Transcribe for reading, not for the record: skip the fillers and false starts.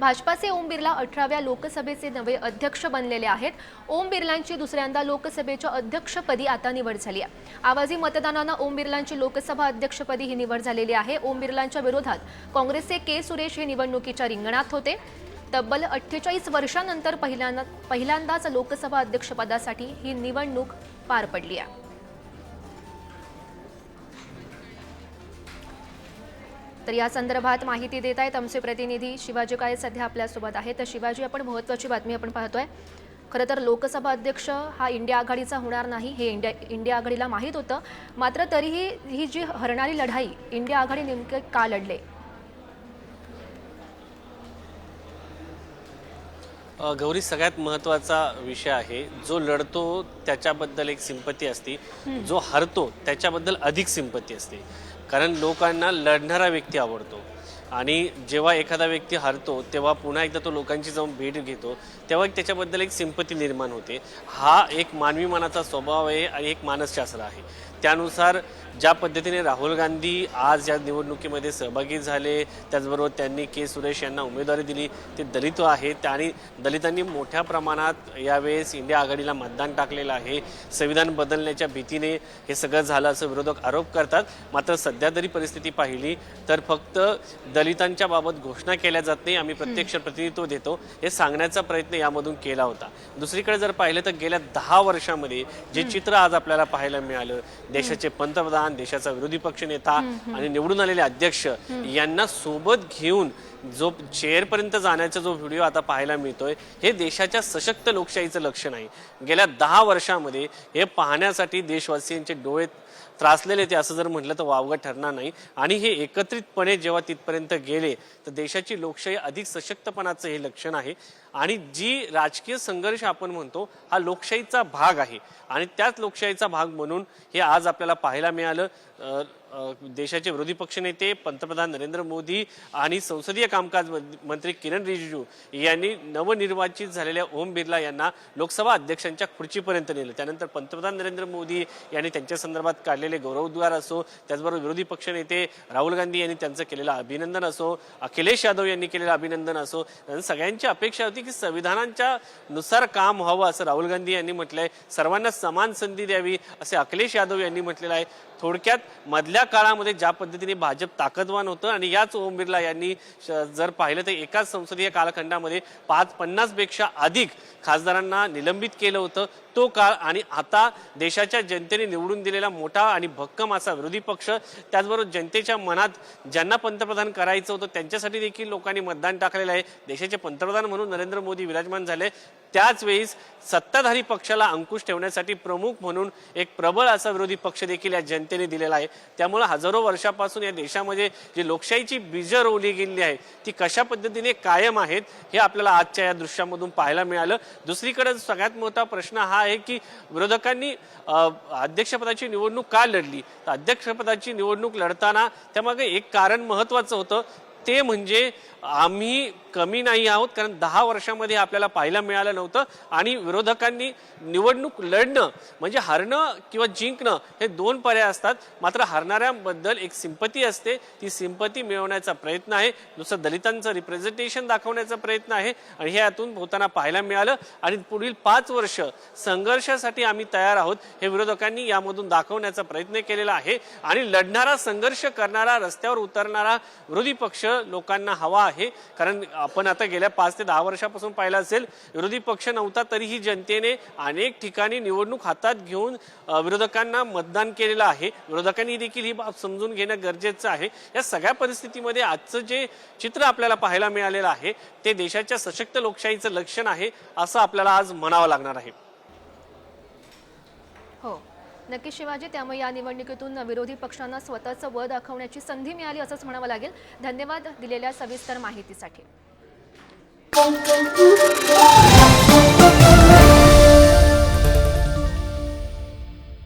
भाजपाचे ओम बिर्ला 18व्या लोकसभेचे नवे अध्यक्ष बनलेले आहेत। ओम बिर्लांची दुसऱ्यांदा लोकसभेच्या अध्यक्षपदी आता निवड झाली आहे। आवाजी मतदानाने ओम बिर्लांची लोकसभा अध्यक्षपदी ही निवड झालेली आहे। ओम बिर्लांच्या विरोधात काँग्रेसचे के सुरेश हे निवडणुकीच्या रिंगणात होते। तब्बल 48 वर्षांनंतर पहिल्यांदाच लोकसभा अध्यक्षपदासाठी ही निवडणूक पार पडली आहे। तर या संदर्भात माहिती देत आहेत आमचे प्रतिनिधी शिवाजी काळे सध्या आपल्यासोबत आहेत। तर शिवाजी, आपण महत्त्वाची बातमी आपण पाहतोय। खरं तर लोकसभा अध्यक्ष हा इंडिया आघाडीचा होणार नाही हे इंडिया आघाडीला माहीत होतं, मात्र तरीही ही जी हरणारी लढाई इंडिया आघाडी नेमके का लढले? गौरी, सगळ्यात महत्त्वाचा विषय आहे, जो लढतो त्याच्याबद्दल एक सिंपती असते, जो हरतो त्याच्याबद्दल अधिक सिंपती असते। कारण लोकांना लढणारा व्यक्ती आवडतो आणि जेव्हा एखादा व्यक्ती हरतो तेव्हा पुन्हा एकदा तो लोकांची जाऊन भेट घेतो, तेव्हा त्याच्याबद्दल एक सिंपती निर्माण होते। हा एक मानवी मनाचा स्वभाव आहे आणि एक मानसशास्त्र आहे। त्यानुसार ज्या पद्धतीने राहुल गांधी आज या निवडणुकीमध्ये सहभागी झाले, त्याचबरोबर त्यांनी के सुरेश यांना उमेदवारी दिली, ते दलित आहेत आणि दलितांनी मोठ्या प्रमाणात यावेळेस इंडिया आघाडीला मतदान टाकलेलं आहे। संविधान बदलण्याच्या भीतीने हे सगळं झालं असं विरोधक आरोप करतात। मात्र सध्या जरी परिस्थिती पाहिली तर फक्त दलितांच्या बाबत घोषणा केल्या जात नाही, आम्ही प्रत्यक्ष प्रतिनिधित्व देतो हे सांगण्याचा प्रयत्न यामधून केला होता। दुसरीकडे जर पाहिलं तर गेल्या 10 वर्षांमध्ये जे चित्र आज आपल्याला पाहायला मिळालं, देशाचे पंतप्रधान, देशाचा विरोधी पक्ष नेता आणि निवडून आलेले अध्यक्ष यांना सोबत घेऊन जो चेअरपर्यंत जाण्याचा जो व्हिडिओ आता पाहायला मिळतोय, हे देशाच्या सशक्त लोकशाहीचं लक्षण आहे। गेल्या 10 वर्षांमध्ये हे पाहण्यासाठी देशवासियांचे डोळे त्रासलेले ते असं जर म्हटलं तर वावगं ठरणार नाही। आणि हे एकत्रितपणे जेव्हा तिथपर्यंत गेले तर देशाची लोकशाही अधिक सशक्तपणाचं हे लक्षण आहे। आणि जी राजकीय संघर्ष आपण म्हणतो हा लोकशाहीचा भाग आहे आणि त्याच लोकशाहीचा भाग म्हणून हे आज आपल्याला पाहायला मिळालं। देशाचे विरोधी पक्षनेते पंतप्रधान नरेंद्र मोदी आणि संसदीय कामकाज मंत्री किरण रिजिजू यांनी नवनिर्वाचित झालेल्या ओम बिर्ला यांना लोकसभा अध्यक्षांच्या खुर्चीपर्यंत नेलं। त्यानंतर पंतप्रधान नरेंद्र मोदी यांनी त्यांच्या संदर्भात काढलेले गौरवोद्गार असो, त्याचबरोबर विरोधी पक्षनेते राहुल गांधी यांनी त्यांचं केलेलं अभिनंदन असो, अखिलेश यादव यांनी केलेलं अभिनंदन असो, सगळ्यांची अपेक्षा होती की संविधानाच्या नुसार काम व्हावं असं राहुल गांधी यांनी म्हटलंय, सर्वांना समान संधी द्यावी असे अखिलेश यादव यांनी म्हटलेलं आहे। थोडक्यात मधल्या काळामध्ये ज्या पद्धतीने भाजप ताकदवान होतं आणि याच ओम बिर्ला यांनी जर पाहिलं तर एकाच संसदीय कालखंडामध्ये 50 पेक्षा अधिक खासदारांना निलंबित केलं होतं, तो काळ। आणि आता देशाच्या जनतेने निवडून दिलेला मोठा आणि भक्कम असा विरोधी पक्ष, त्याचबरोबर जनतेच्या मनात ज्यांना पंतप्रधान करायचं होतं त्यांच्यासाठी देखील लोकांनी मतदान टाकलेलं आहे। देशाचे पंतप्रधान म्हणून नरेंद्र मोदी विराजमान झाले, त्याच वेळी सत्ताधारी पक्षाला अंकुश ठेवण्यासाठी प्रमुख म्हणून एक प्रबळ असा विरोधी पक्ष देखील या जनतेने दिलेला आहे। त्यामुळे हजारो वर्षापासून या देशामध्ये जी लोकशाहीची बीजं रोवली गेली आहे ती कशा पद्धतीने कायम आहेत हे आपल्याला आजच्या या दृश्यामधून पाहायला मिळालं। दुसरीकडे सगळ्यात मोठा प्रश्न हा आहे की विरोधकांनी अध्यक्षपदाची निवडणूक का लढली, तर अध्यक्षपदाची निवडणूक लढताना त्यामागे एक कारण महत्त्वाचं होतं, ते म्हणजे आम्ही कमी नाही आहोत। कारण 10 वर्षांमध्ये आपल्याला पाहायला मिळालं नव्हतं आणि विरोधकांनी निवडणूक लढणं म्हणजे हरणं किंवा जिंकणं हे 2 पर्याय असतात, मात्र हरणाऱ्यांबद्दल एक सिंपती असते, ती सिंपती मिळवण्याचा प्रयत्न आहे, दुसरं दलितांचं रिप्रेझेंटेशन दाखवण्याचा प्रयत्न आहे आणि हे यातून होताना पाहायला मिळालं। आणि पुढील 5 वर्ष संघर्षासाठी आम्ही तयार आहोत हे विरोधकांनी यामधून दाखवण्याचा प्रयत्न केलेला आहे। आणि लढणारा, संघर्ष करणारा, रस्त्यावर उतरणारा विरोधी पक्ष लोकांना हवा आहे। कारण आपण आता गेल्या 5 ते 10 वर्षापासून पाहिलं असेल, विरोधी पक्ष नव्हता तरीही जनतेने अनेक ठिकाणी निवडणूक हातात घेऊन विरोधकांना मतदान केलेलं आहे। विरोधकांनी देखील ही बाब समजून घेणं गरजेचं आहे। या सगळ्या परिस्थितीमध्ये आजचं जे चित्र आपल्याला पाहायला मिळालेलं आहे ते देशाच्या सशक्त लोकशाहीचं लक्षण आहे असं आपल्याला आज म्हणावं लागणार आहे। हो, नक्की शिवाजी, त्यामुळे या निवडणुकीतून विरोधी पक्षांना स्वतःचं व दाखवण्याची संधी मिळाली असंच म्हणावं लागेल। धन्यवाद दिलेल्या सविस्तर माहितीसाठी।